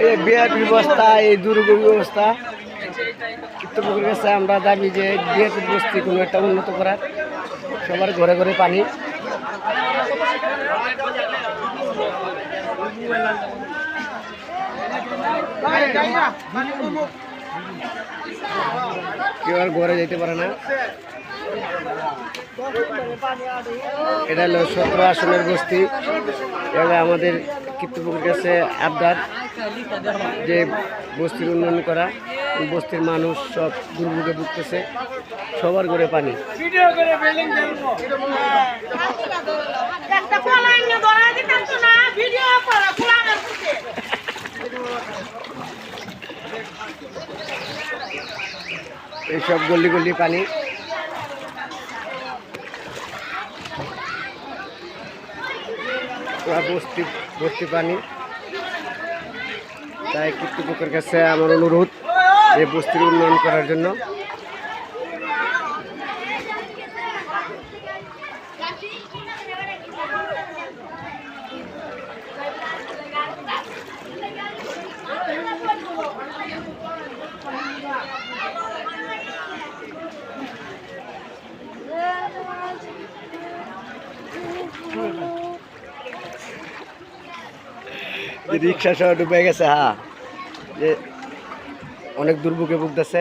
এই বিআরপি ব্যবস্থা, এই দুর্যোগ ব্যবস্থা কৃতজ্ঞের কাছে আমরা দাবি যে বিআরপি বস্তি কোনো একটা উন্নত করার, সবার ঘরে ঘরে পানি। কেউ আর ঘরে যেতে পারে না। এটা হলো 17 আসনের বস্তি। এবার আমাদের কৃতজ্ঞের কাছে আবদার যে বস্তির উন্নয়ন করা। বস্তির মানুষ সব দুর্ভোগে ভুগতেছে, সবার ঘরে পানি। এইসব গল্লি গল্লি পানি। বস্তি ভর্তি পানি। তাই কৃতজ্ঞের কাছে আমার অনুরোধ এই বস্তির উন্নয়ন করার জন্য। রিক্সা সহ ডুবে গেছে, হ্যাঁ, যে অনেক দুর্ভোগে ভুগতেছে।